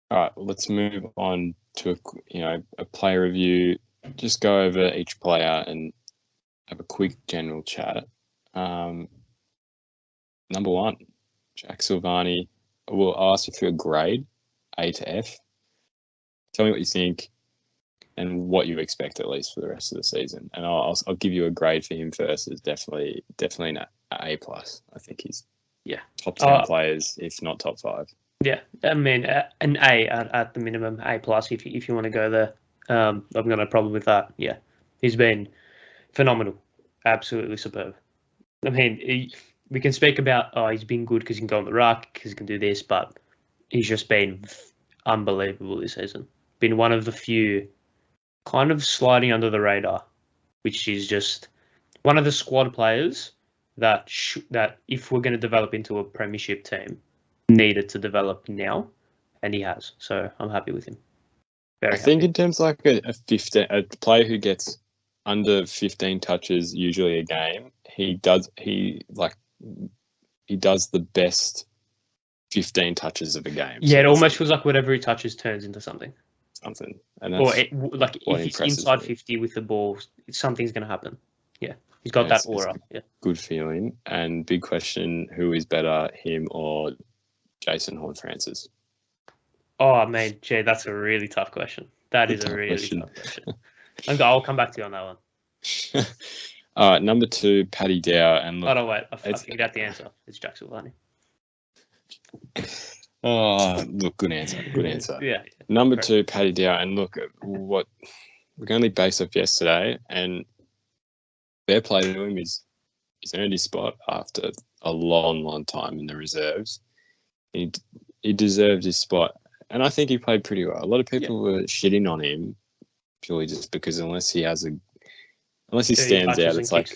All right, let's move on to a player review. Just go over each player and have a quick general chat. Number one, Jack Silvani. We'll ask you for a grade, A to F. Tell me what you think and what you expect at least for the rest of the season. And I'll give you a grade for him first. It's definitely an A plus. I think he's top 10 players, if not top 5. Yeah, I mean an A at the minimum, A plus if you want to go there. I've got no problem with that. Yeah, he's been phenomenal, absolutely superb. I mean, we can speak about he's been good because he can go on the ruck, because he can do this, but he's just been unbelievable this season. Been one of the few kind of sliding under the radar, which is just one of the squad players that if we're going to develop into a premiership team, needed to develop now, and he has. So I'm happy with him. I think in terms like a player who gets under 15 touches usually a game, he does the best 15 touches of a game. Yeah, so it almost feels like whatever he touches turns into something. And that's if he's inside 50 with the ball, something's going to happen. Yeah, he's got that aura. Yeah, good feeling. And big question: who is better, him or Jason Horne-Francis? Oh man, Jay, that's a really tough question. That is a really tough question. I'll come back to you on that one. All right, number 2, Paddy Dow. And look, wait, I figured out the answer. It's Jack Silvani. Oh, look, good answer. Yeah. Number 2, Paddy Dow. And look, what we're only based off yesterday, and fair play to him. He's earned his spot after a long time in the reserves. He deserved his spot, and I think he played pretty well. A lot of people were shitting on him purely just because unless he stands out, it's like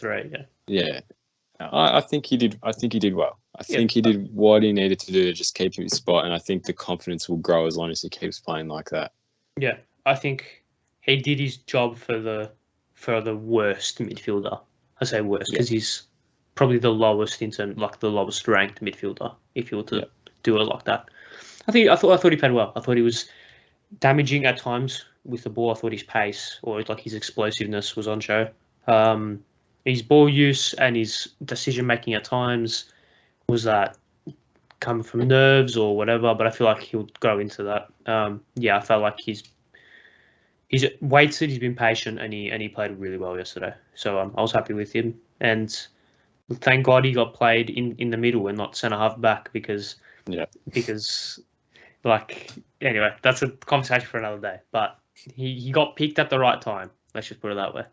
I think he did. I think he did well. I think he did what he needed to do to just keep his spot, and I think the confidence will grow as long as he keeps playing like that. Yeah, I think he did his job for the worst midfielder. I say worst because he's probably the lowest in terms, like the lowest ranked midfielder. If you were to do it like that, I thought he played well. I thought he was damaging at times with the ball. I thought his pace or like his explosiveness was on show. His ball use and his decision making at times was that coming from nerves or whatever, but I feel like he'll go into that. I felt like he's waited, he's been patient, and he played really well yesterday. So I was happy with him, and thank God he got played in the middle and not centre half back because anyway, that's a conversation for another day. But he got picked at the right time. Let's just put it that way.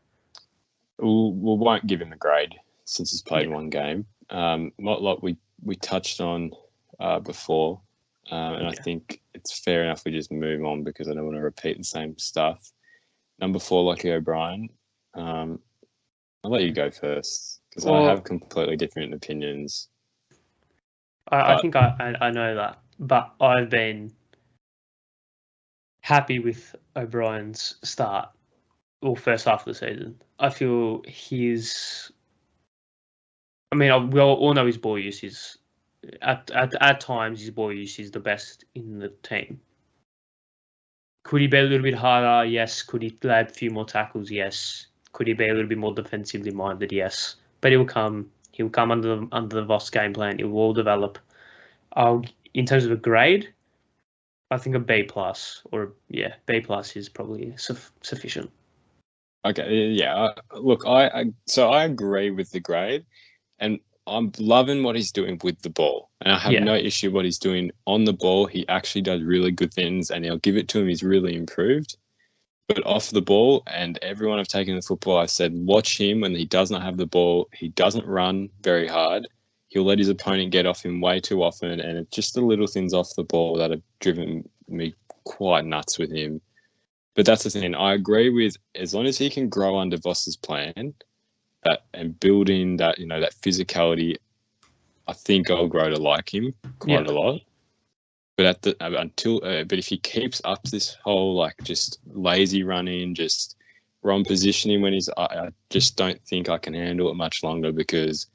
We won't give him a grade since he's played one game. Like we touched on before, and I think it's fair enough we just move on because I don't want to repeat the same stuff. Number 4, Lockie O'Brien. I'll let you go first because I have completely different opinions. I think I know that, but I've been happy with O'Brien's start or first half of the season. I feel we all know his ball use is at times his ball use is the best in the team. Could he be a little bit harder? Yes. Could he add a few more tackles? Yes. Could he be a little bit more defensively minded? Yes. But he'll come under the Voss game plan. It will all develop. In terms of a grade, I think a B plus B plus is probably sufficient. Okay, yeah. Look, I agree with the grade, and I'm loving what he's doing with the ball, and I have no issue what he's doing on the ball. He actually does really good things, and I'll give it to him. He's really improved. But off the ball, and everyone I've taken in football, I said, watch him when he does not have the ball. He doesn't run very hard. He'll let his opponent get off him way too often, and it's just the little things off the ball that have driven me quite nuts with him. But that's the thing. I agree with as long as he can grow under Voss's plan, and build in that that physicality, I think I'll grow to like him quite a lot. But but if he keeps up this whole just lazy running, just wrong positioning when I just don't think I can handle it much longer because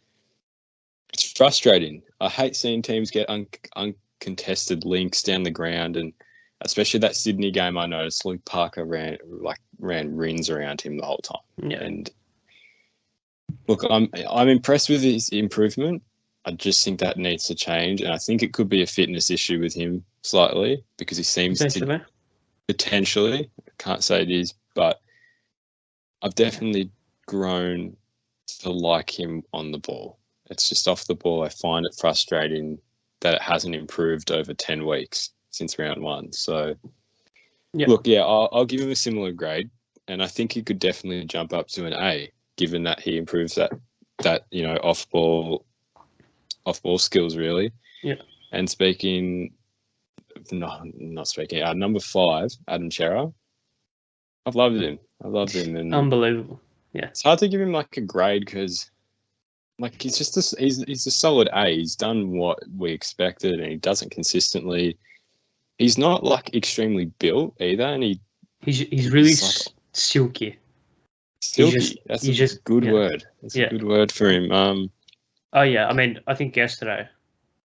it's frustrating. I hate seeing teams get uncontested links down the ground, and especially that Sydney game. I noticed Luke Parker ran rings around him the whole time. Yeah. And look, I'm impressed with his improvement. I just think that needs to change, and I think it could be a fitness issue with him slightly because he seems to potentially. I can't say it is, but I've definitely grown to like him on the ball. It's just off the ball. I find it frustrating that it hasn't improved over 10 weeks since round 1. So, look, I'll give him a similar grade, and I think he could definitely jump up to an A, given that he improves that off ball skills really. Yeah. And number 5, Adam Chera. I've loved him. And unbelievable. Yeah. It's hard to give him like a grade because he's just he's a solid A. He's done what we expected, and he does it consistently. He's not like extremely built either, and he's really silky. Silky. That's a good word. That's a good word for him. Oh yeah, I mean, I think yesterday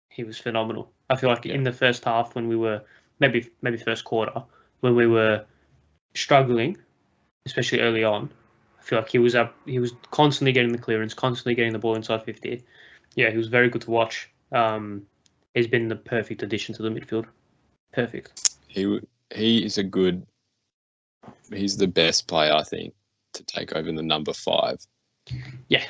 he was phenomenal. I feel like in the first half when we were maybe first quarter when we were struggling, especially early on, I feel like he was constantly getting the clearance, constantly getting the ball inside 50. Yeah, he was very good to watch. He's been the perfect addition to the midfield. Perfect. He's the best player, I think, to take over the number 5. Yeah.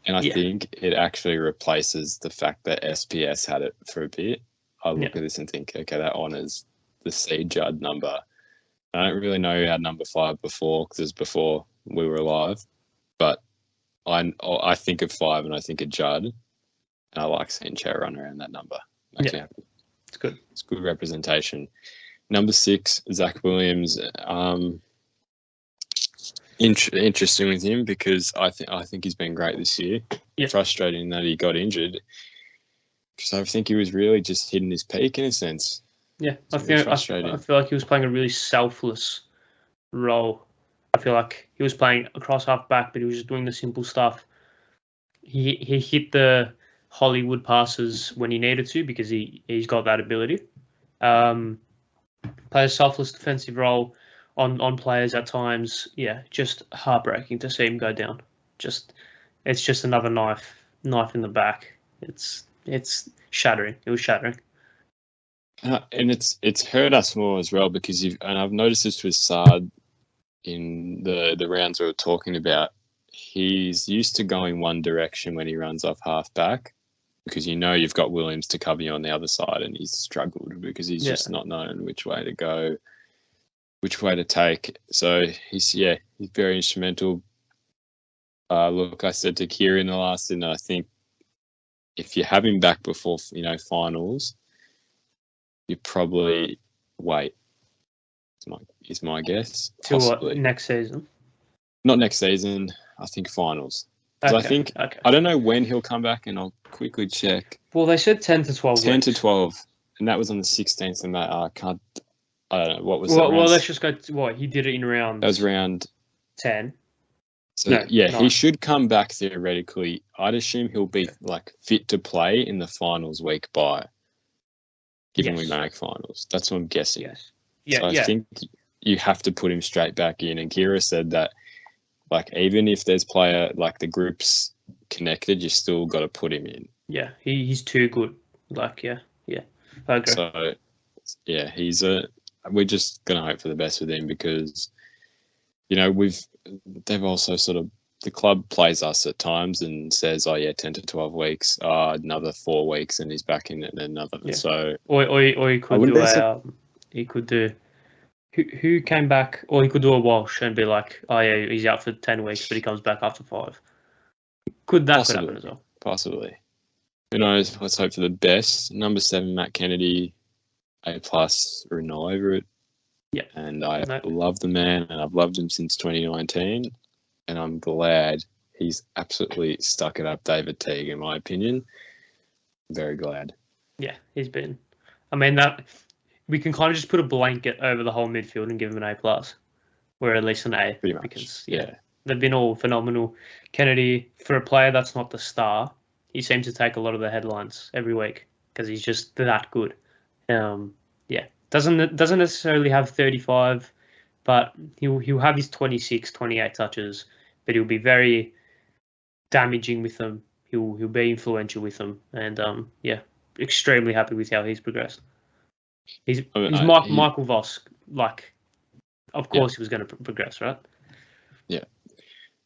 And I think it actually replaces the fact that SPS had it for a bit. I look at this and think, okay, that honours the C Judd number. I don't really know who had number 5 before, because it was before we were alive. But I think of 5 and I think of Judd. And I like seeing Chair run around that number. Actually happy. It's good. It's good representation. Number 6, Zach Williams. Interesting with him because I think he's been great this year. Yeah. Frustrating that he got injured because I think he was really just hitting his peak in a sense. Yeah, I feel like he was playing a really selfless role. I feel like he was playing across half back, but he was just doing the simple stuff. He hit the Hollywood passes when he needed to because he's got that ability. Play a selfless defensive role on players at times. Yeah, just heartbreaking to see him go down. It's just another knife in the back. It's shattering. It was shattering. And it's hurt us more as well because I've noticed this with Saad in the rounds we were talking about. He's used to going one direction when he runs off half back because you've got Williams to cover you on the other side, and he's struggled because he's just not known which way to go, which way to take. So he's very instrumental. Look, I said to Kira in the last, and I think if you have him back before finals, you probably wait. Is my guess. To what, next season? Not next season. I think finals. Okay. I don't know when he'll come back, and I'll quickly check. Well, they said 10 to 12 10 weeks. to 12, and that was on the 16th of May. I don't know what was. Well, let's just go to what he did it in round. That was round 10. So he should come back theoretically. I'd assume he'll be fit to play in the finals week by. Given we make finals, that's what I'm guessing. Yes. Yeah. So I think you have to put him straight back in. And Kira said that, even if there's player the group's connected, you still got to put him in. Yeah, he's too good. I agree. So, we're just gonna hope for the best with him because, they've also sort of the club plays us at times and says, 10 to 12 weeks, another 4 weeks, and he's back in another. Yeah. So, or he could do. Who came back, or he could do a Walsh and be like, he's out for 10 weeks, but he comes back after 5. Could happen as well? Possibly. Who knows? Let's hope for the best. Number 7, Matt Kennedy, A+, written all over it. Yeah. And I love the man, and I've loved him since 2019, and I'm glad he's absolutely stuck it up David Teague, in my opinion. Very glad. Yeah, he's been. I mean, that we can kind of just put a blanket over the whole midfield and give him an A+, or at least an A. Pretty much. Because, they've been all phenomenal. Kennedy, for a player that's not the star, he seems to take a lot of the headlines every week because he's just that good. Doesn't necessarily have 35, but he'll have his 26, 28 touches, but he'll be very damaging with them. He'll be influential with them, and extremely happy with how he's progressed. He's Michael Voss, like, of course he was going to progress, right? Yeah.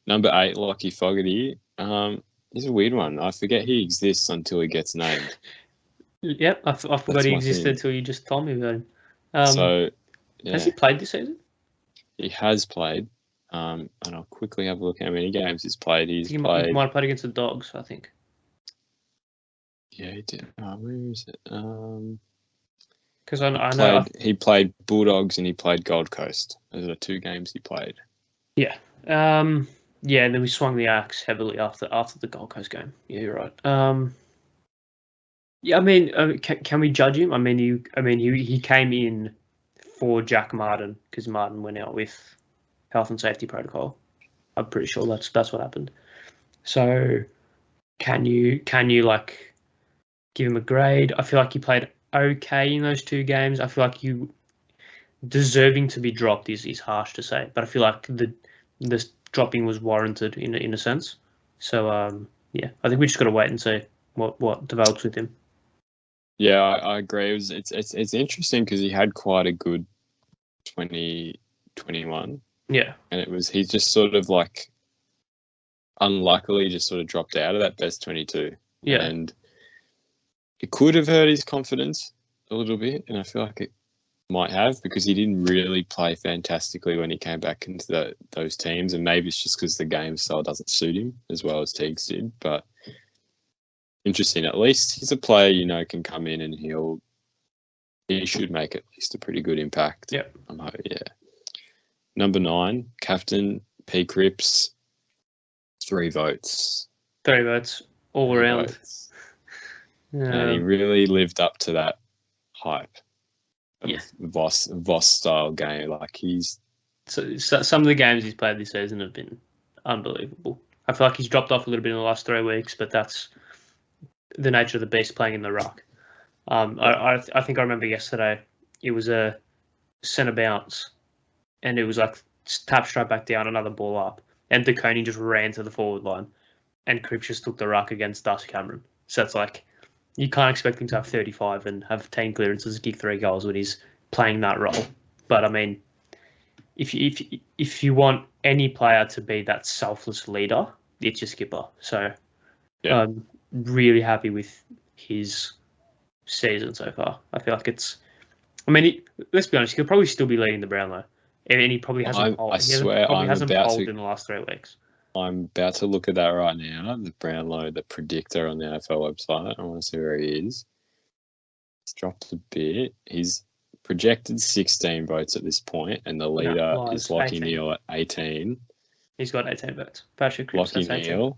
Number 8, Lockie Fogarty. He's a weird one. I forget he exists until he gets named. Yep, I forgot he existed until you just told me about him. Has he played this season? He has played. And I'll quickly have a look how many games he's played. He might have played against the Dogs, I think. Yeah, he did. Where is it? Because I know he played Bulldogs and he played Gold Coast. Those are the 2 games he played. Yeah. And then we swung the axe heavily after the Gold Coast game. Yeah, you're right. Yeah, I mean, can we judge him? I mean, he came in for Jack Martin because Martin went out with health and safety protocol. I'm pretty sure that's what happened. So, can you like give him a grade? I feel like he played okay in those 2 games. I feel like you deserving to be dropped is harsh to say, but I feel like the dropping was warranted in a sense. So I think we just got to wait and see what develops with him. Yeah, I agree. It's interesting because he had quite a good 2021. Yeah, and he just sort of like unluckily just sort of dropped out of that best 22. Yeah, and it could have hurt his confidence a little bit, and I feel like it might have because he didn't really play fantastically when he came back into those teams, and maybe it's just because the game style doesn't suit him as well as Teagues did. But interesting, at least he's a player can come in and he should make at least a pretty good impact. Yeah, Number 9, captain P. Cripps, 3 votes. 3 votes all around. And he really lived up to that hype. Yeah, Voss style game. Like so some of the games he's played this season have been unbelievable. I feel like he's dropped off a little bit in the last 3 weeks, but that's the nature of the beast playing in the ruck. I think I remember yesterday it was a centre bounce, and it was like tap straight back down, another ball up, and DeConey just ran to the forward line, and Cripps just took the ruck against Darcy Cameron. So it's like you can't expect him to have 35 and have 10 clearances and kick 3 goals when he's playing that role. But I mean, if you want any player to be that selfless leader, it's your skipper. So I'm really happy with his season so far. I feel like let's be honest, he could probably still be leading the Brownlow, and he probably hasn't. Hasn't polled in the last 3 weeks. I'm about to look at that right now. The Brownlow, the predictor on the NFL website. I want to see where he is. It's dropped a bit. He's projected 16 votes at this point, and the leader is Lockie Neal at 18. He's got 18 votes. Patrick Cripps has 18.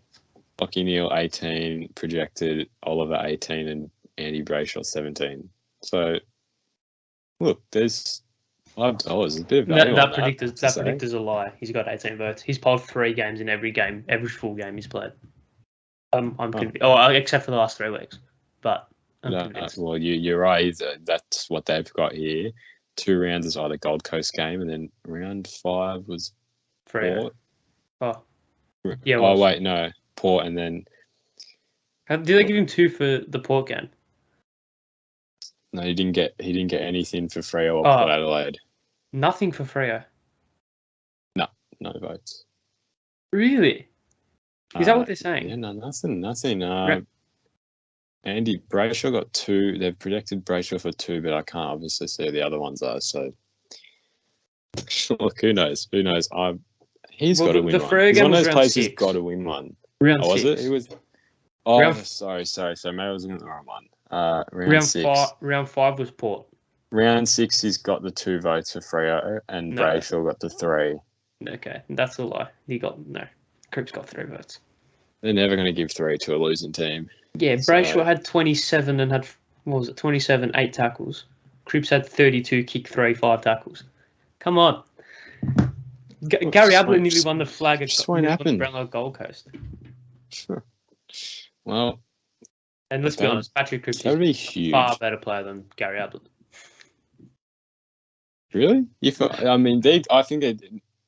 Lockie Neal 18, projected Oliver 18, and Andy Brayshaw 17. So, look, there's $5. A bit of value that predictor's a lie. He's got 18 votes. He's polled 3 games in every full game he's played. I'm convinced. Oh, except for the last 3 weeks. But I'm convinced. Well, you're right. That's what they've got here. 2 rounds is either Gold Coast game, and then round 5 was Port. Oh, yeah. Oh, wait, no, Port, and then. Did they give him 2 for the Port game? No, he didn't get anything for Freo or Port Adelaide. Nothing for Freo. No votes. Really? Is that what they're saying? Yeah, no, nothing. Andy Brayshaw got 2. They've projected Brayshaw for 2, but I can't obviously see who the other ones are. So, look, who knows? He's got to win one. He's one of those players who's got to win one. Round 6. Was it? It was. Oh, sorry. Maybe I was looking at the wrong one. Round 6. Round 5 was Port. Round 6, he's got the 2 votes for Freo, and Brayshaw got the 3. Okay, that's a lie. Cripps got 3 votes. They're never going to give 3 to a losing team. Yeah, Brayshaw had 27 and had 27, 8 tackles. Cripps had 32, kick 3, 5 tackles. Come on. Gary Ablett nearly won the flag at Brownlow Gold Coast. Sure. Well, and let's be honest, Patrick Cripps is a far better player than Gary Ablett. Really? I mean, I think they.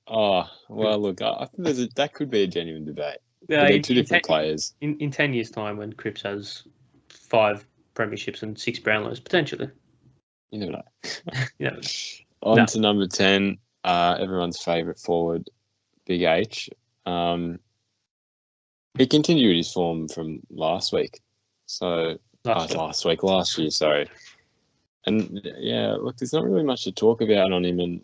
Oh well, look, I think that could be a genuine debate. But they're two different players. In 10 years' time, when Cripps has 5 premierships and 6 Brownlows, potentially. You never know. Yeah. On to number 10, everyone's favourite forward, Big H. He continued his form from last week. So last year, sorry. And yeah, look, there's not really much to talk about on him. And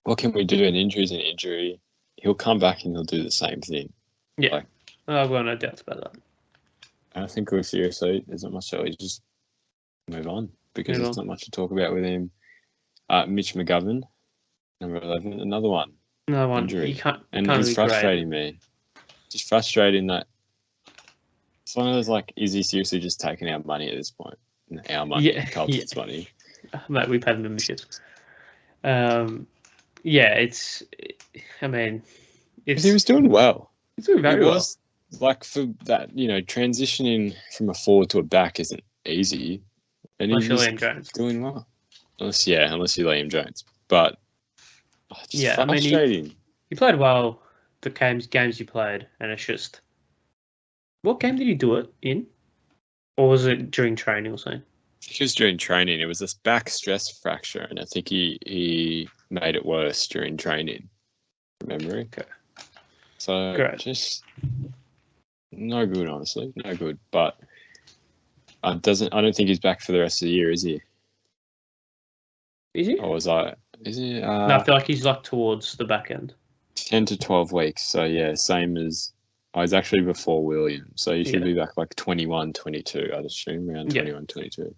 what can we do? An injury's an injury. He'll come back and he'll do the same thing. Yeah. I've got no doubts about that. I think seriously, there's not much to just move on because there's not much to talk about with him. Mitch McGovern, number 11, another one. Another one. Injury. He's really frustrating me. Just frustrating that it's one of those, like, is he seriously just taking our money at this point? Our money, Carlton's money. Mate, we paid him memberships. He was doing well. He's doing very well. Like, for that, transitioning from a forward to a back isn't easy. And unless you're Liam Jones. Doing well. Unless you're Liam Jones. But, frustrating. He played well the games he played, and it's just... What game did he do it in? Or was it during training or something? It was during training. It was this back stress fracture, and I think he made it worse during training, from memory. Okay. So, just no good, honestly. No good. But I don't think he's back for the rest of the year, is he? Is he? Or is he? No, I feel like he's towards the back end. 10 to 12 weeks. So, yeah, same as... he's actually before William. So he should be back like 21, 22, I'd assume, around 21, 22.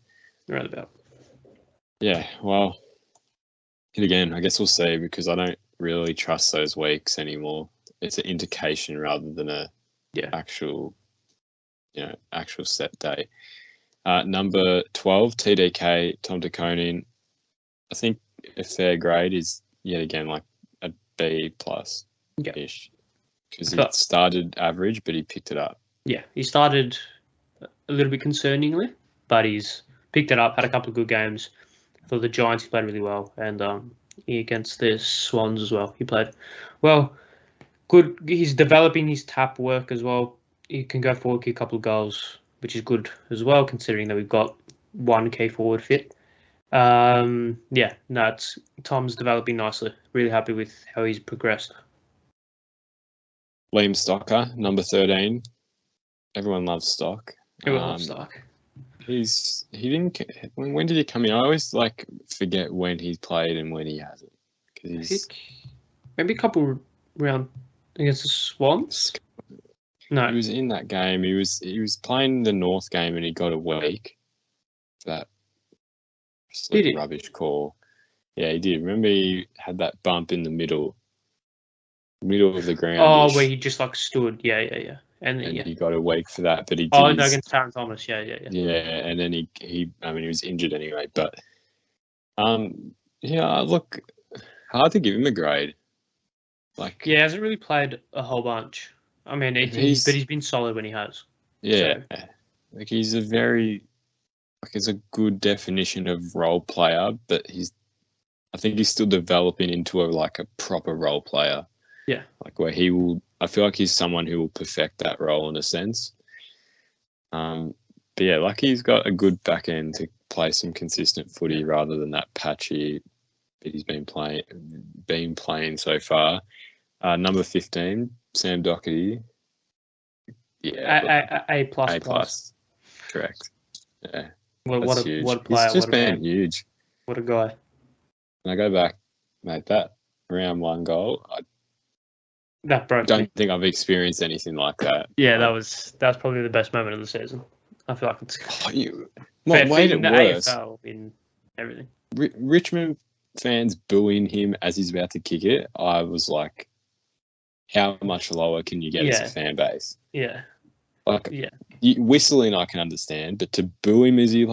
Around about. Yeah, well, again, I guess we'll see because I don't really trust those weeks anymore. It's an indication rather than a actual set date. Number 12, TDK, Tom de Koning. I think a fair grade is yet again like a B plus ish because he started average, but he picked it up. Yeah, he started a little bit concerningly, but he's picked it up. Had a couple of good games. I thought the Giants he played really well, and against the Swans as well, he played well. Good. He's developing his tap work as well. He can go forward, kick a couple of goals, which is good as well, considering that we've got one key forward fit. Tom's developing nicely. Really happy with how he's progressed. Liam Stocker, number 13. Everyone loves Stock. Everyone loves Stock. When did he come in? I always forget when he's played and when he hasn't. I think maybe a couple round against the Swans. No, he was in that game. He was playing the North game and he got a week. That rubbish call. Yeah, he did. Remember he had that bump in the middle of the ground. Oh, where he just stood. Yeah. And he got a week for that, but he did. Oh, no, against Taron Thomas. Yeah. Yeah, and then he was injured anyway. But look, hard to give him a grade. He hasn't really played a whole bunch. I mean, but he's been solid when he has. Yeah, so. He's a very he's a good definition of role player, but I think he's still developing into a proper role player. Yeah, where he will. I feel like he's someone who will perfect that role in a sense. But yeah, he's got a good back end to play some consistent footy rather than that patchy that he's been playing so far. Number 15, Sam Doherty. Yeah, A plus. Correct. Yeah. What a player! He's just been huge. What a guy! And I go back, mate. That round one goal, that broke. Don't think I've experienced anything like that. Yeah, that was probably the best moment of the season. I feel like it's. Made it worse. AFL in everything. Richmond fans booing him as he's about to kick it. I was like, how much lower can you get as a fan base? Yeah. Whistling I can understand, but to boo him as he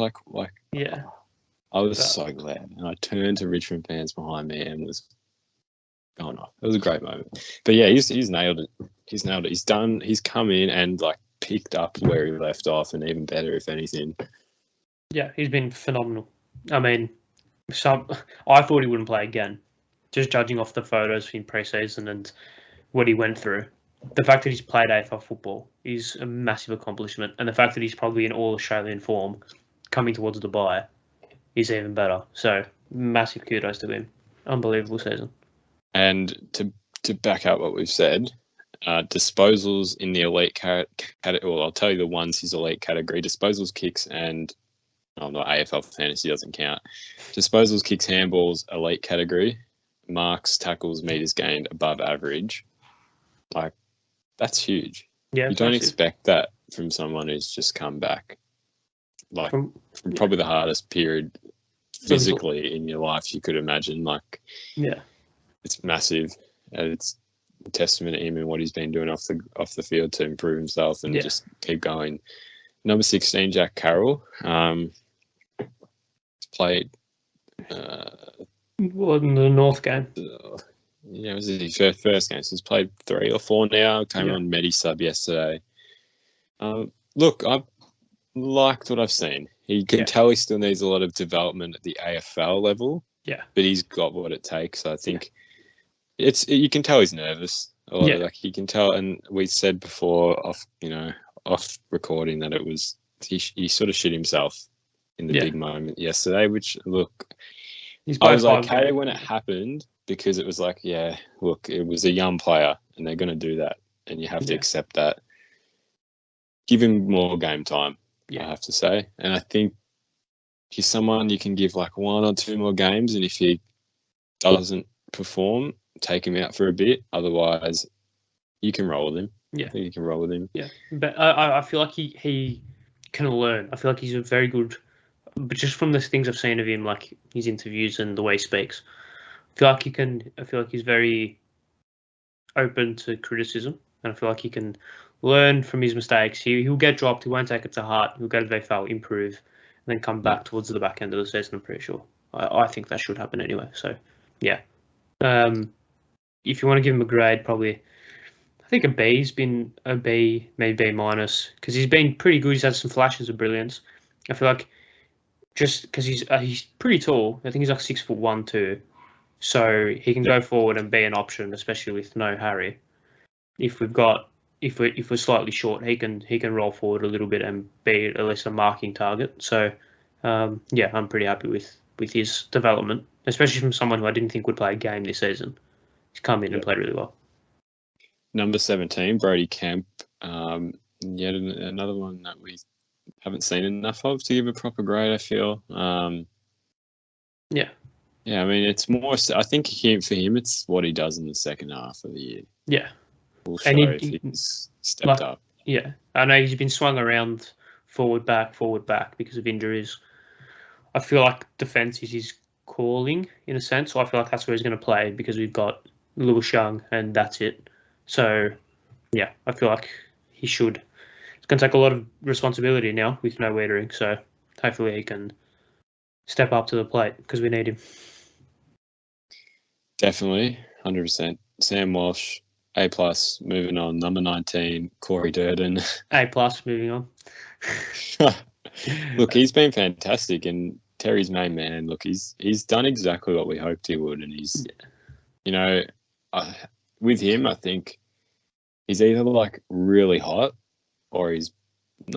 yeah. I was so glad, and I turned to Richmond fans behind me and was going off. It was a great moment. But yeah, he's nailed it. He's nailed it. He's done. He's come in and picked up where he left off, and even better if anything. Yeah, he's been phenomenal. I mean, I thought he wouldn't play again, just judging off the photos in pre-season and what he went through. The fact that he's played AFL football is a massive accomplishment, and the fact that he's probably in all Australian form coming towards the bye is even better. So massive kudos to him. Unbelievable season. And to back up what we've said, disposals in the elite category. Well, I'll tell you the ones his elite category: disposals, kicks, and not AFL fantasy doesn't count. Disposals, kicks, handballs, elite category. Marks, tackles, meters gained above average. Like, that's huge. Yeah, you don't expect that from someone who's just come back, like from probably the hardest period physically in your life you could imagine. Like, yeah, it's massive, and it's a testament to him and what he's been doing off the field to improve himself and just keep going. Number 16, Jack Carroll, played. Well, in the North game. Yeah, it was his first game. So he's played 3 or 4 now. Came on Medi sub yesterday. Look, I've liked what I've seen. You can tell he still needs a lot of development at the AFL level. Yeah. But he's got what it takes. I think you can tell he's nervous. Like you can tell, and we said before off recording that it was he sort of shit himself in the big moment yesterday, which look, I was okay when it happened because it was like, look, it was a young player and they're going to do that and you have to accept that. Give him more game time, I have to say. And I think he's someone you can give like 1 or 2 more games, and if he doesn't perform, take him out for a bit. Otherwise, you can roll with him. Yeah. I think you can roll with him. Yeah. But I feel like he can learn. I feel like he's a very good, but just from the things I've seen of him, like his interviews and the way he speaks, I feel like he's very open to criticism, and I feel like he can learn from his mistakes. He'll get dropped. He won't take it to heart. He'll go to the VFL, improve, and then come back towards the back end of the season. I'm pretty sure. I think that should happen anyway. So, yeah. If you want to give him a grade, probably, I think a B. He's been a B, maybe B minus, because he's been pretty good. He's had some flashes of brilliance. I feel like just because he's pretty tall. I think he's like 6'1" too. So he can go forward and be an option, especially with no Harry. If we're slightly short, he can roll forward a little bit and be at least a marking target. So I'm pretty happy with his development, especially from someone who I didn't think would play a game this season. He's come in and played really well. Number 17, Brody Kemp. Yet another one that we haven't seen enough of to give a proper grade, I feel. Yeah, I mean, it's more. I think for him, it's what he does in the second half of the year. Yeah, we'll show if he's stepped up. Yeah, I know he's been swung around forward back because of injuries. I feel like defence is his calling in a sense. So I feel like that's where he's going to play because we've got Lewis Young and that's it. So yeah, I feel like he should. It's going to take a lot of responsibility now with no Wiedering. So hopefully he can step up to the plate because we need him. Definitely, 100%. Sam Walsh, A+, moving on. Number 19, Corey Durden. A+, moving on. Look, he's been fantastic, and Terry's main man. Look, he's done exactly what we hoped he would, and he's, with him, I think he's either like really hot or he's,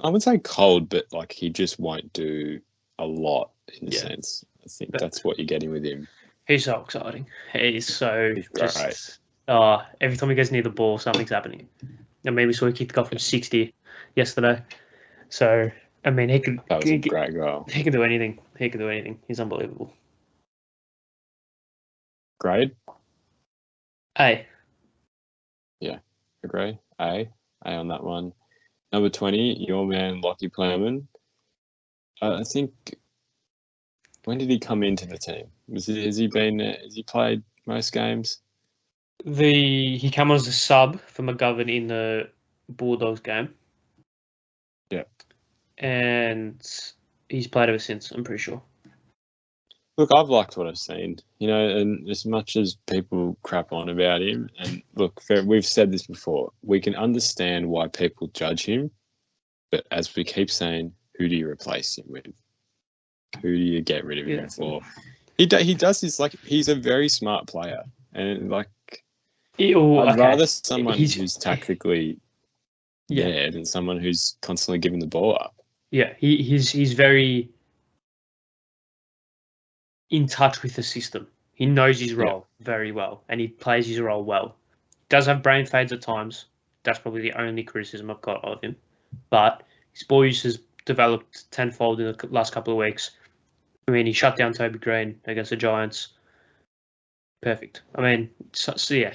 I would say cold, but like he just won't do a lot in a sense. I think that's what you're getting with him. He's so exciting. He's so every time he goes near the ball, something's happening. I mean, we saw he kicked the goal from 60 yesterday. So, I mean, that was a great goal. He can do anything. He's unbelievable. Grade? A. Yeah, agree. A on that one. Number 20, your man, Lockie Plowman. I think, when did he come into the team? Has he played most games? He came on as a sub for McGovern in the Bulldogs game. Yeah. And he's played ever since, I'm pretty sure. Look, I've liked what I've seen, and as much as people crap on about him, and look, we've said this before, we can understand why people judge him, but as we keep saying, who do you replace him with? Who do you get rid of him for? He does this like he's a very smart player, and like I'd rather someone who's tactically there than someone who's constantly giving the ball up. Yeah, he's very in touch with the system. He knows his role very well, and he plays his role well. Does have brain fades at times. That's probably the only criticism I've got of him. But his ball use has developed tenfold in the last couple of weeks. I mean, he shut down Toby Green against the Giants. Perfect. I mean,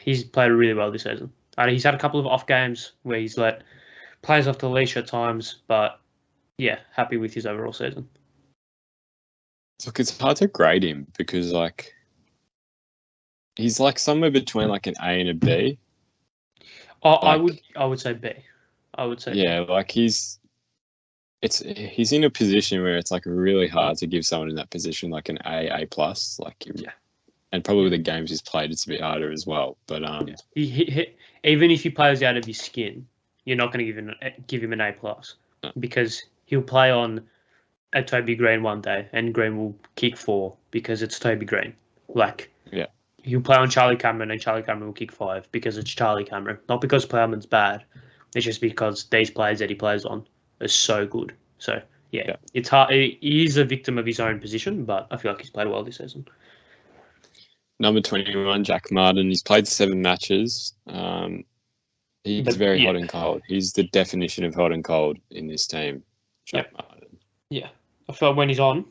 he's played really well this season. He's had a couple of off games where he's let players off the leash at times, but yeah, happy with his overall season. Look, it's hard to grade him because like he's like somewhere between like an A and a B. I would say B. I would say like he's in a position where it's like really hard to give someone in that position like an A plus, like and probably the games he's played it's a bit harder as well. But he, even if he plays out of his skin, you're not going to give him an A plus because he'll play on a Toby Green one day and Green will kick 4 because it's Toby Green. Like he'll play on Charlie Cameron and Charlie Cameron will kick 5 because it's Charlie Cameron, not because Plowman's bad. It's just because these players that he plays on are so good. So it's hard. He is a victim of his own position, but I feel like he's played well this season. Number 21, Jack Martin. He's played 7 matches. He's very hot and cold. He's the definition of hot and cold in this team, Jack Martin. Yeah. I feel like when he's on,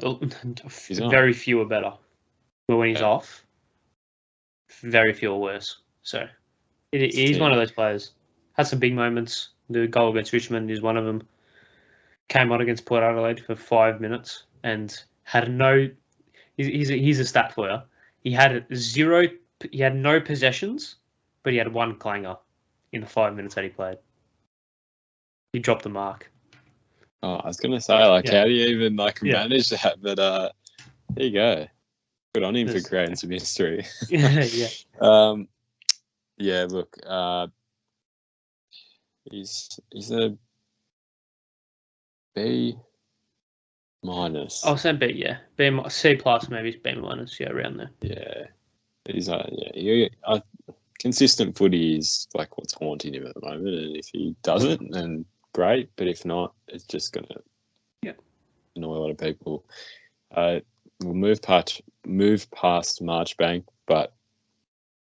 very few are better. But when he's off, very few are worse. So he's one of those players. Had some big moments. The goal against Richmond is one of them. Came on against Port Adelaide for 5 minutes and had no... Here's a stat for you. He had no possessions, but he had 1 clanger in the 5 minutes that he played. He dropped the mark. Oh, I was going to say, how do you even manage that? But there you go. Good on him for creating some history. Look, he's a B minus. I'll say B, C plus, maybe B minus, around there. Yeah. He's consistent footy is like what's haunting him at the moment, and if he does it, then great. But if not, it's just gonna annoy a lot of people. We'll move past Marchbank, but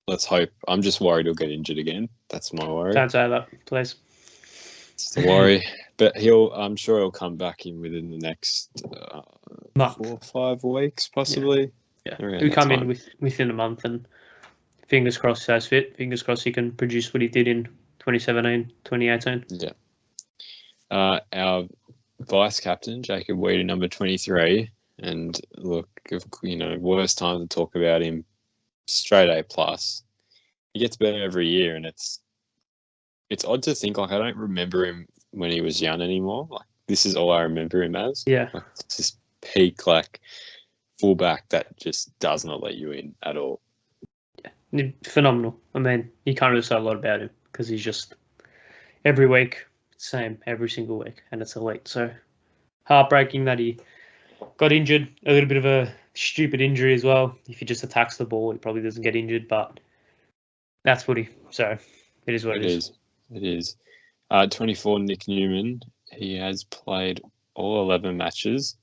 let's hope. I'm just worried he'll get injured again. That's my worry. Don't say that, please. It's the worry, but I'm sure he'll come back in within the next 4 or 5 weeks, possibly. He'll come in within a month, and fingers crossed he stays fit. Fingers crossed he can produce what he did in 2017, 2018. Yeah. Our vice captain, Jacob Weeder, number 23. And look, worst time to talk about him, straight A plus. He gets better every year, and it's odd to think, I don't remember him when he was young anymore. Like, this is all I remember him as. Yeah. It's this peak, fullback that just does not let you in at all. Yeah. Phenomenal. I mean, you can't really say a lot about him because he's just every week, same every single week, and it's elite. So heartbreaking that he got injured. A little bit of a stupid injury as well. If he just attacks the ball, he probably doesn't get injured, but that's footy. So it is what it is. It is. 24, Nick Newman. He has played all 11 matches,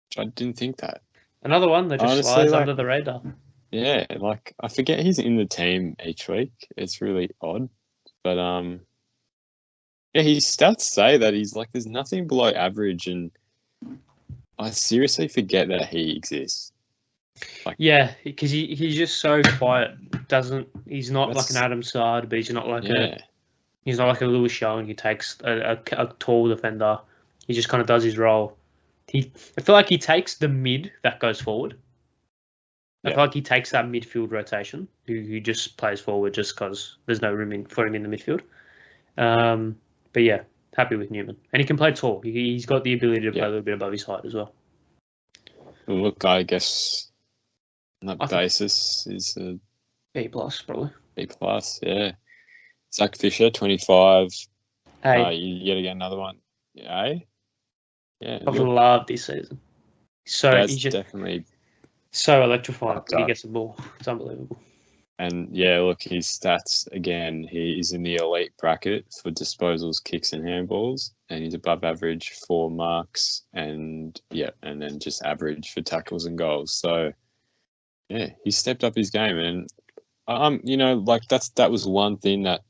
which I didn't think that. Another one that just slides under the radar. Yeah, I forget he's in the team each week. It's really odd. But, his stats say that he's there's nothing below average, and I seriously forget that he exists. Because he's just so quiet. He's not like an Adam Sard, but he's not like he's not like a Lewis Young. He takes a tall defender. He just kind of does his role. I feel like he takes the mid that goes forward. I feel like he takes that midfield rotation, who just plays forward just because there's no room for him in the midfield. But yeah, happy with Newman. And he can play tall. He's got the ability to play a little bit above his height as well. Look, I guess on that basis is a B plus, probably. B plus, yeah. Zach Fisher, 25. A. Yet again, another one. A? Yeah. I've loved this season. So That's he's just definitely so electrifying fucked when he up. gets the ball. It's unbelievable. And yeah, look, his stats again. He is in the elite bracket for disposals, kicks, and handballs, and he's above average for marks, and then just average for tackles and goals. So yeah, he stepped up his game, and that was one thing that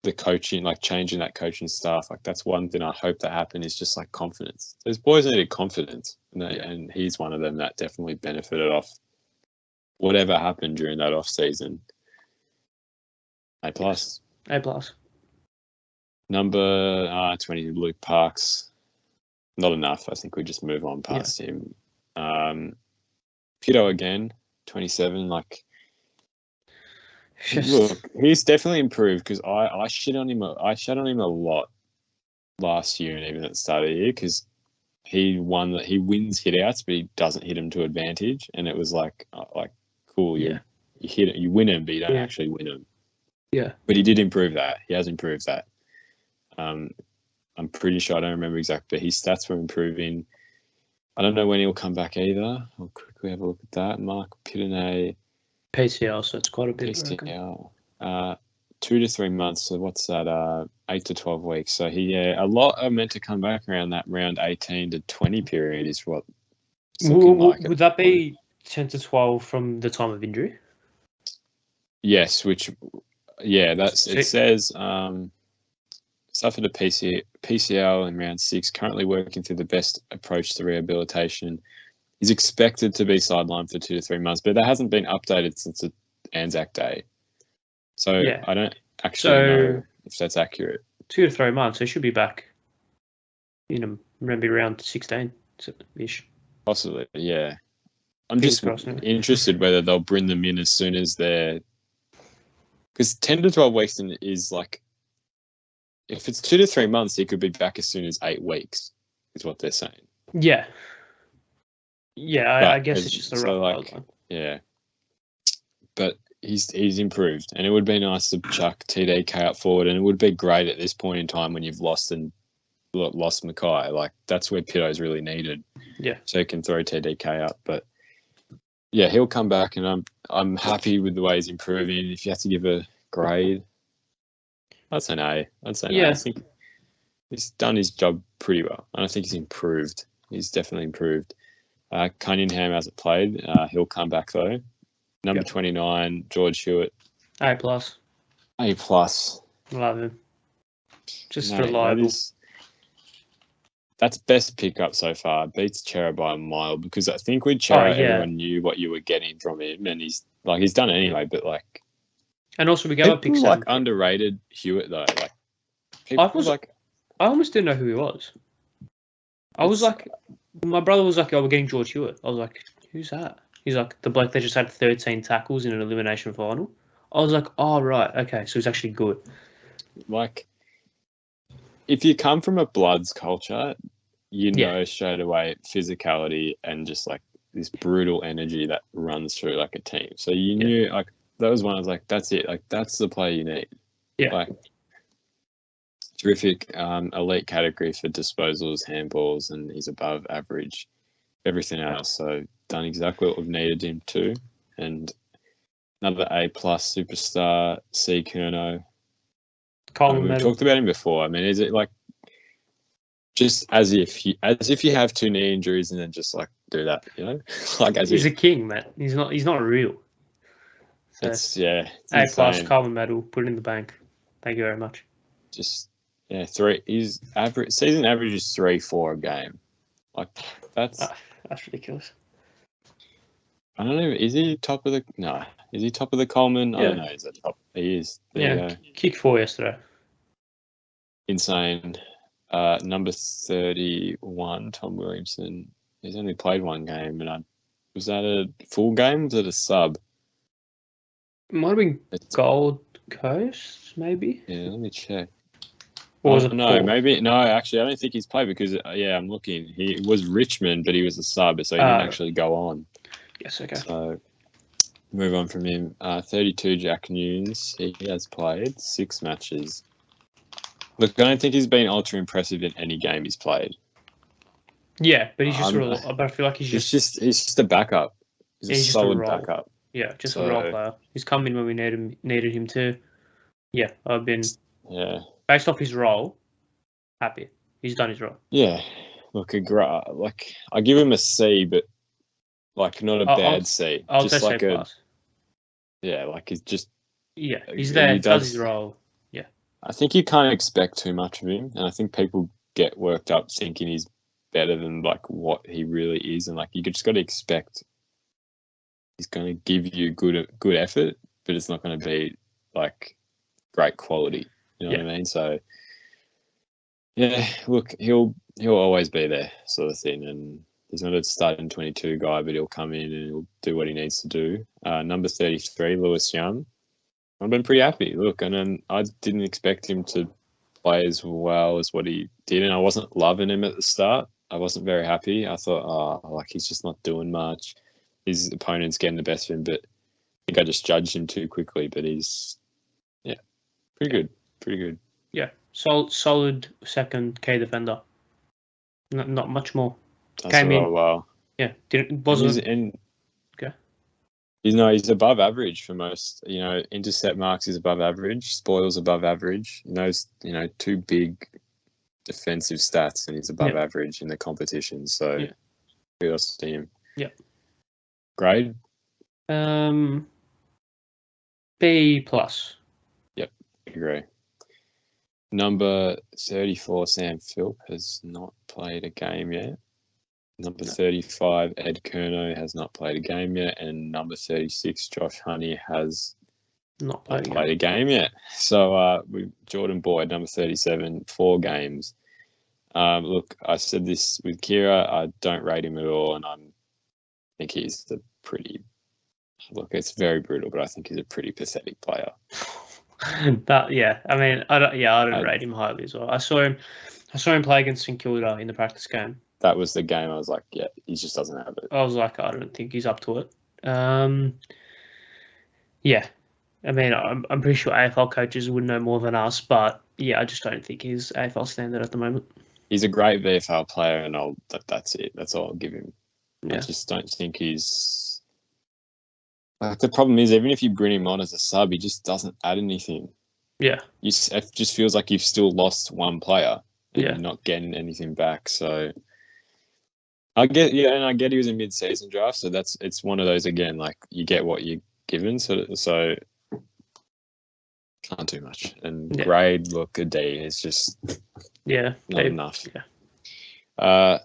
the coaching, like changing that coaching staff, like that's one thing I hope that happened is just like confidence. Those boys needed confidence, and he's one of them that definitely benefited off whatever happened during that off season. A+. Yes. A+. Number 20, Luke Parks. Not enough. I think we just move on past him. Pito again, 27. Like, look, he's definitely improved because I shit on him. I shat on him a lot last year and even at the start of the year because he wins hitouts, but he doesn't hit them to advantage. And it was like cool, you hit it, you win them, but you don't actually win them. Yeah. But he did improve that. He has improved that. I'm pretty sure I don't remember exactly, but his stats were improving. I don't know when he'll come back either. I'll quickly have a look at that. Mark Pitane. PCL, so it's quite a bit. PCL. 2 to 3 months. So what's that? 8 to 12 weeks. So a lot are meant to come back around that round 18 to 20 period is what. Would that be 10 to 12 from the time of injury? Yes, it says suffered a PCL in round 6, currently working through the best approach to rehabilitation. He's expected to be sidelined for 2 to 3 months, but that hasn't been updated since the Anzac Day. So I don't actually know if that's accurate. 2 to 3 months, he should be back in maybe around 16-ish. Possibly, yeah. I'm just interested whether they'll bring them in as soon as they're... Because 10 to 12 weeks is like... If it's 2 to 3 months, he could be back as soon as 8 weeks, is what they're saying. Yeah. Yeah, I guess it's just a rough guideline. Yeah. But he's improved, and it would be nice to chuck TDK up forward, and it would be great at this point in time when you've lost Mackay. Like, that's where Pito's really needed. Yeah. So he can throw TDK up. But, yeah, he'll come back, and I'm happy with the way he's improving. If you have to give a grade, I'd say an A. Yeah. I think he's done his job pretty well, and I think he's improved. He's definitely improved. Cunningham hasn't played. He'll come back, though. Number 29, George Hewitt. A+. A+. Love him. Just reliable. That's best pickup so far. Beats Chera by a mile because I think with Chera, everyone knew what you were getting from him, and he's done it anyway. But like, and also we go up pick 7. Like underrated Hewitt though. Like, I almost didn't know who he was. I was like, my brother was like, "Oh, we're getting George Hewitt." I was like, "Who's that?" He's like, "The bloke that just had 13 tackles in an elimination final." I was like, "Oh right, okay, so he's actually good." Like, if you come from a Bloods culture, you know straight away physicality and just like this brutal energy that runs through like a team. So you knew like that was one. I was like, that's it. Like that's the player you need. Yeah. Like terrific, elite category for disposals, handballs, and he's above average. Everything else. So done exactly what we've needed him to. And another A+ superstar, C. Curnow. We've talked about him before. I mean, is it like just as if you have 2 knee injuries and then just like do that, you know? Like he's a king, man. He's not real. So it's A+, Coleman medal, put it in the bank. Thank you very much. Just 3. His season average is 3-4 a game. Like that's ridiculous. I don't know. Is he top of the? No. Is he top of the Coleman? Yeah. I don't know. Is that top? He is. There Kick 4 yesterday. Insane. Number 31, Tom Williamson. He's only played 1 game, and was that a full game? Was it a sub? It might have been Gold Coast, maybe. Yeah, let me check. Or was it maybe no. Actually, I don't think he's played because I'm looking. He was Richmond, but he was a sub, so he didn't actually go on. Yes, okay. So move on from him. 32, Jack Nunes. He has played 6 matches. Look, I don't think he's been ultra impressive in any game he's played. Yeah, but he's just I'm, but I feel like he's he's just just a backup. He's a just a solid role. backup. Yeah, just a role player. He's come in when we needed him to. Yeah, I've been based off his role, happy. He's done his role. Yeah, look, like I give him a C, but like not a bad C. I'll just say like C plus. Yeah, like he's just. Yeah, he's there. He does his role. Yeah. I think you can't expect too much of him, and I think people get worked up thinking he's better than like what he really is, and like you just got to expect he's going to give you good effort, but it's not going to be like great quality. You know what I mean? So yeah, look, he'll always be there, sort of thing, and he's not a starting 22 guy, but he'll come in and he'll do what he needs to do. Number 33, Lewis Young. I've been pretty happy. Look, and then I didn't expect him to play as well as what he did, and I wasn't loving him at the start. I wasn't very happy. I thought, like he's just not doing much. His opponent's getting the best of him, but I think I just judged him too quickly. But he's, pretty good. Yeah, solid second K defender. Not much more. That's came in. Well. Yeah, wasn't. Okay. He's above average for most. Intercept marks is above average. Spoils above average. Two big defensive stats, and he's above average in the competition. So, kudos to him. Yeah. Grade. B plus. Yep, agree. Number 34, Sam Philp, has not played a game yet. Number 35, Ed Curnow, has not played a game yet. And number 36, Josh Honey, has not played a game yet. So with Jordan Boyd, number 37, 4 games. Look, I said this with Kira. I don't rate him at all, and I think he's it's very brutal, but I think he's a pretty pathetic player. I mean, I don't rate him highly as well. I saw him play against St Kilda in the practice game. That was the game I was like, yeah, he just doesn't have it. I was like, I don't think he's up to it. Yeah. I mean, I'm pretty sure AFL coaches would know more than us, but yeah, I just don't think he's AFL standard at the moment. He's a great VFL player, and that's it. That's all I'll give him. Yeah. I just don't think he's... Like, the problem is, even if you bring him on as a sub, he just doesn't add anything. Yeah. It just feels like you've still lost one player, and you're not getting anything back, so... I get he was a mid-season draft, so it's one of those, again, like you get what you're given, so can't do much. And grade, look, a D. It's just not enough. Yeah.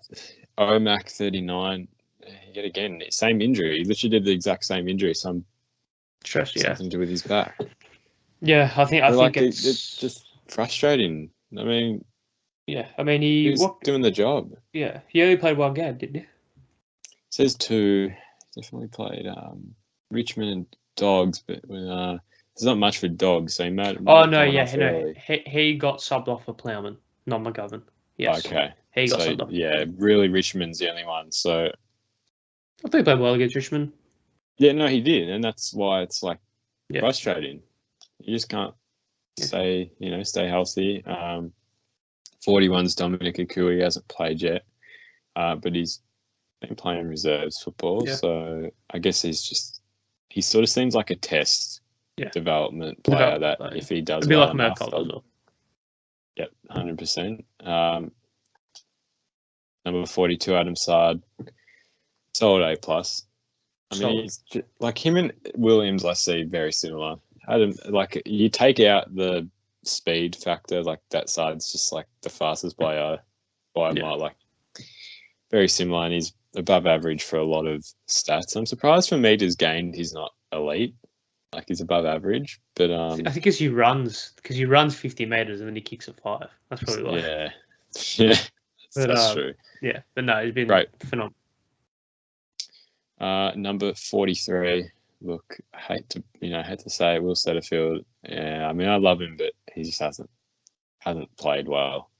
OMAC 39, yet again, same injury. He literally did the exact same injury. Something to do with his back. Yeah, I think it's just frustrating. I mean. Yeah, I mean he's doing the job. Yeah, he only played one game, didn't he? It says 2. Definitely played Richmond and Dogs, but there's not much for Dogs, so he might. He got subbed off for Plowman, not McGovern. Yes. Okay. He got subbed off. Yeah, really, Richmond's the only one. So I think he played well against Richmond. Yeah, no, he did, and that's why it's like frustrating. You just can't stay healthy. 41's Dominic Akui. He hasn't played yet, but he's been playing reserves football. Yeah. So I guess he sort of seems like a test development player if he does well enough. Yep, 100%. Number 42, Adam Sard. Solid A+. I mean, he's like him and Williams, I see very similar. Adam, like you take out the speed factor, like that side's just like the fastest by a mile, like very similar, and he's above average for a lot of stats. I'm surprised for meters gained he's not elite, like he's above average, but I think because he runs 50 meters and then he kicks at 5. That's probably why. That's true. Yeah, but no, he's been phenomenal. Number 43. Look, I hate to say it, Will Setterfield. Yeah, I mean, I love him, but he just hasn't played well.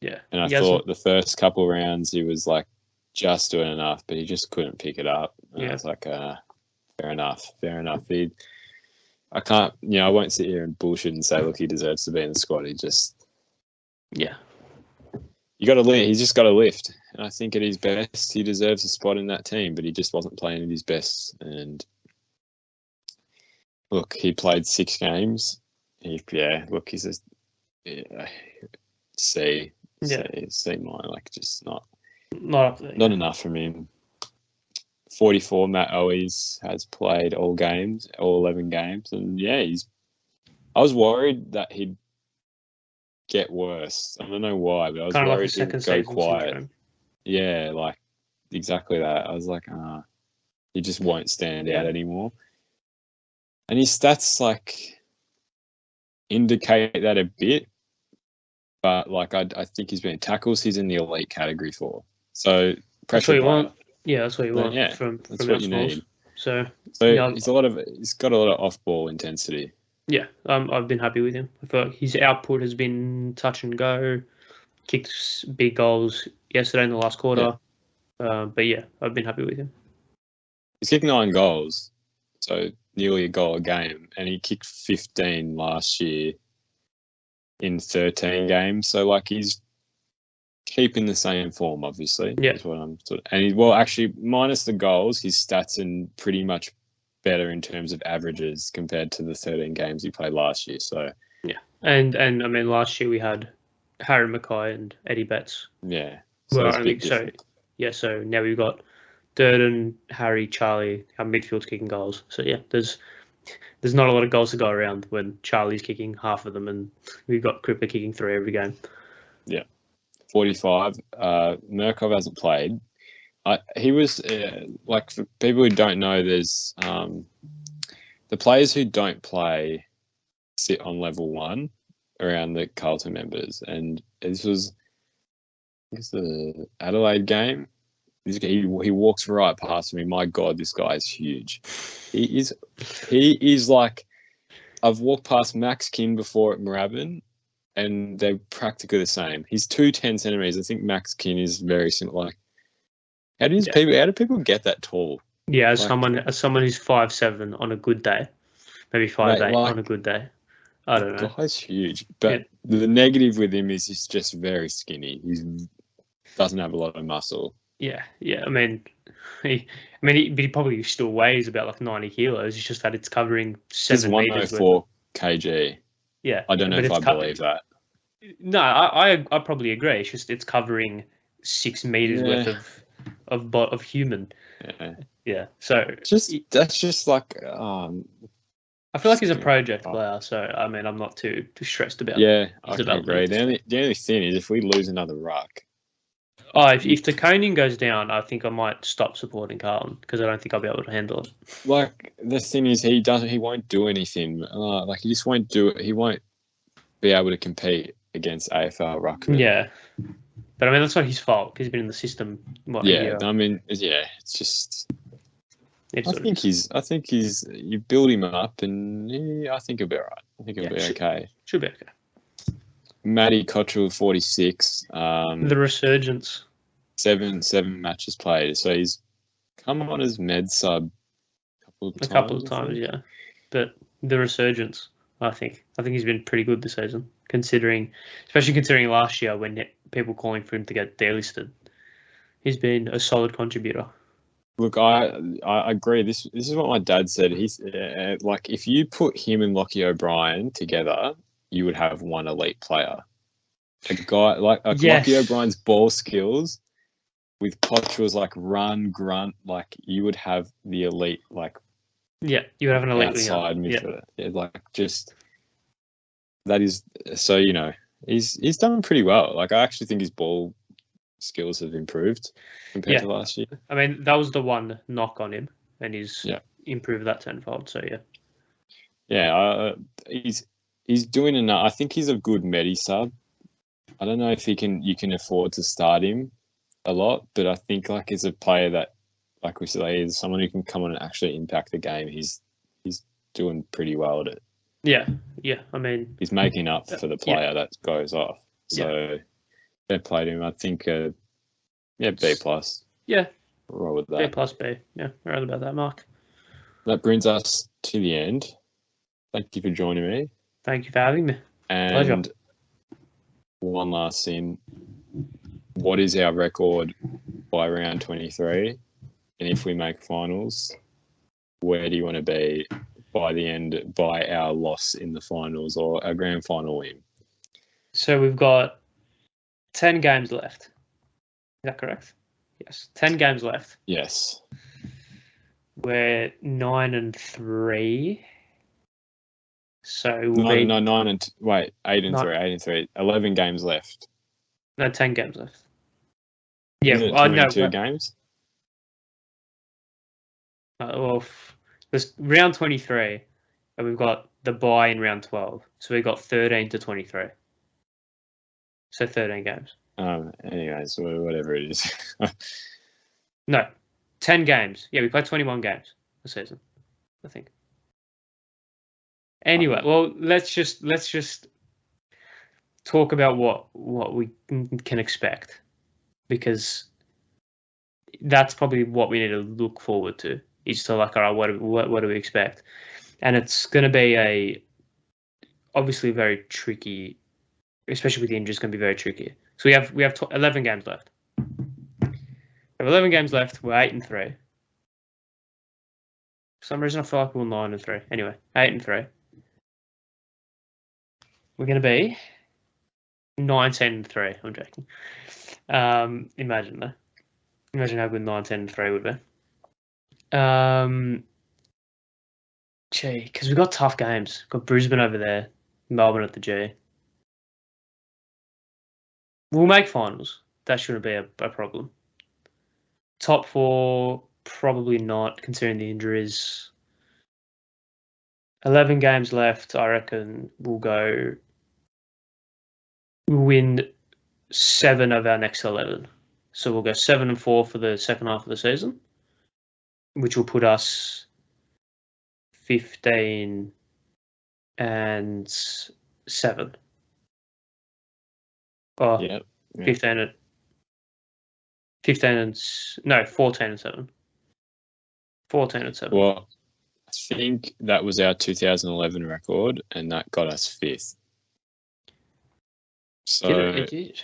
Yeah. And I thought the first couple rounds he was like just doing enough, but he just couldn't pick it up. And I was like, fair enough. I can't, I won't sit here and bullshit and say, look, he deserves to be in the squad. He just, he's just got to lift. And I think at his best, he deserves a spot in that team, but he just wasn't playing at his best. And look, he played 6 games. He's a C. C minor, like just not up there, not enough from him. 44, Matt Owies has played all 11 games, and I was worried that he'd get worse. I don't know why, but I was worried he would go quiet. Syndrome. Yeah, like exactly that. I was like, he just won't stand out anymore. And his stats like indicate that a bit, but like I think he's been tackles. He's in the elite category for. So that's what you want. Yeah, that's what you want. That's what you need. So he's got a lot of off-ball intensity. Yeah, I've been happy with him. I feel like his output has been touch and go, kicked big goals yesterday in the last quarter. Yeah. But yeah, I've been happy with him. He's kicked 9 goals, so nearly a goal a game, and he kicked 15 last year in 13 games. So like he's keeping the same form, obviously. Yeah. That's what I'm actually minus the goals, his stats are pretty much better in terms of averages compared to the 13 games he played last year. So yeah, and I mean last year we had Harry Mackay and Eddie Betts. Yeah. So so now we've got Durden, Harry, Charlie, our midfield's kicking goals. So yeah, there's not a lot of goals to go around when Charlie's kicking half of them and we've got Cripper kicking 3 every game. Yeah. 45. Murkov hasn't played. He was like, for people who don't know, there's the players who don't play sit on level 1 around the Carlton members, and this was the Adelaide game. He walks right past me. My God, this guy is huge. He is like, I've walked past Max King before at Moorabbin, and they're practically the same. He's 210 centimeters. I think Max King is very similar. Like, how do people get that tall? Yeah, as someone who's 5'7" on a good day, maybe 5'8" on a good day. I don't know. The guy's huge, but the negative with him is he's just very skinny. He doesn't have a lot of muscle. Yeah. I mean, he probably still weighs about like 90 kilos. It's just that it's covering 7 meters. He's 104 kg. Yeah, I don't know if I believe that. No, I probably agree. It's just it's covering 6 meters worth of human. Yeah. So that's just like. I feel like he's a project player, so I mean I'm not too stressed about. Yeah, I can agree. The only thing is if we lose another ruck. Oh, if the coning goes down, I think I might stop supporting Carlton because I don't think I'll be able to handle it. Like the thing is, he won't do anything. Like he just won't do it. He won't be able to compete against AFL ruckmen. Yeah, but I mean that's not his fault because he's been in the system. I mean, it's just. I think he's. You build him up, and I think he'll be all right. I think he'll be okay. Should be okay. Matty Cottrell, 46. The resurgence. 7 matches played, so he's come on as med sub a couple of times, yeah. But the resurgence, I think he's been pretty good this season, especially considering last year when people calling for him to get delisted. He's been a solid contributor. Look, I agree. This is what my dad said. He's like, if you put him and Lockie O'Brien together, you would have one elite player. A guy like Lockie O'Brien's ball skills with Cottrell's like run, grunt, like you would have the elite you would have an elite outside midfielder. Yeah, like just that is so he's done pretty well. Like I actually think his ball skills have improved compared to last year. I mean, that was the one knock on him, and he's improved that tenfold. So he's doing enough. I think he's a good medi sub. I don't know if you can afford to start him a lot, but I think like as a player that, like we said, is someone who can come on and actually impact the game. He's doing pretty well at it. Yeah. I mean, he's making up for the player that goes off. So they played him. I think B plus. Yeah. Roll with that. B+, B. Yeah, right about that mark. That brings us to the end. Thank you for joining me. Thank you for having me. And Pleasure. One last thing. what is our record by round 23? And if we make finals, where do you want to be by the end, by our loss in the finals or a grand final win? So we've got 10 games left. Is that correct? Yes, 10 games left. Yes. We're 9-3. So we'll be 8 and 3. 11 games left. No, 10 games left. Yeah, isn't it 22 games? There's round 23, and we've got the bye in round 12. So we've got 13 to 23. So 13 games. Anyways, whatever it is. No, 10 games. Yeah, we played 21 games this season, I think. Anyway, well, let's just talk about what we can expect, because that's probably what we need to look forward to. Is to like, all right, what do we expect? And it's going to be obviously very tricky, especially with the injuries. Going to be very tricky. So we have 11 games left. We have 11 games left. We're 8-3. For some reason, I feel like we're 9-3. Anyway, 8-3. We're going to be 19-3. I'm joking. Imagine that. Imagine how good 19-3 would be. Because we've got tough games. We've got Brisbane over there, Melbourne at the G. We'll make finals. That shouldn't be a problem. Top 4, probably not, considering the injuries. 11 games left. I reckon we'll win 7 of our next 11. So we'll go 7-4 for the second half of the season, which will put us 15-7. 14-7. 14-7. Well, I think that was our 2011 record, and that got us 5th. So it did.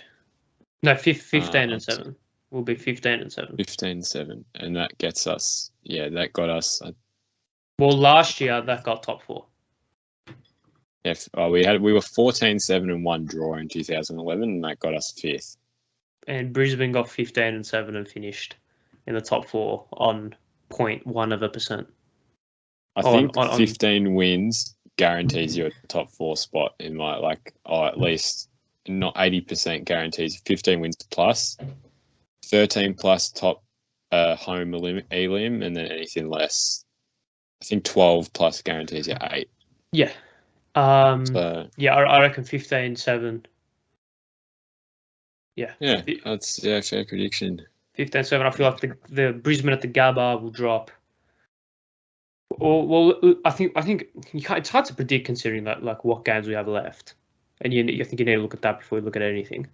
No, 15-7. We'll be 15-7. 15-7, and that gets us. Yeah, that got us. Well, last year that got top 4. Yeah, we were 14-7 and 1 draw in 2011, and that got us 5th. And Brisbane got 15-7 and finished in the top 4 on 0.1%. I think 15 wins guarantees you a top 4 spot in at least not 80% guarantees 15 wins plus, 13 plus top home elim, and then anything less. I think 12 plus guarantees you 8. Yeah. I reckon 15-7. Yeah. Yeah, that's fair prediction. 15-7. I feel like the Brisbane at the Gabba will drop. Well, I think it's hard to predict considering that what games we have left, and I think you need to look at that before you look at anything.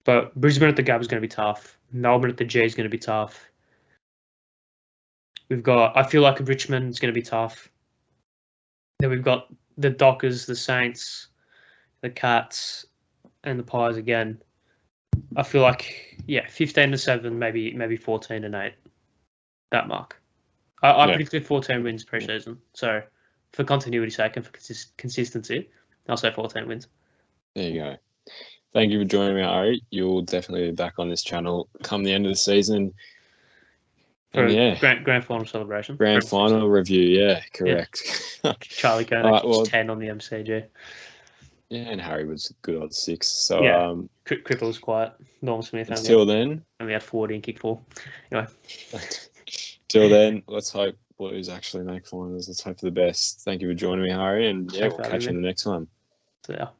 But Brisbane at the Gabba is going to be tough. Melbourne at the G is going to be tough. I feel like Richmond is going to be tough. Then we've got the Dockers, the Saints, the Cats, and the Pies again. I feel like 15-7, maybe 14-8. That mark. I predicted 14 wins pre-season. So for continuity's sake and for consistency, I'll say 14 wins. There you go. Thank you for joining me, Ari. You'll definitely be back on this channel come the end of the season. For grand final celebration. Grand final review, yeah, correct. Yeah. Charlie Koenig 10 on the MCG. Yeah, and Harry was good on 6. So Cripple was quiet. Norm Smith only had 40 and kick 4. Anyway. Till then, let's hope Blues actually make finals. Let's hope for the best. Thank you for joining me, Harry, and we'll catch you in the next one. So,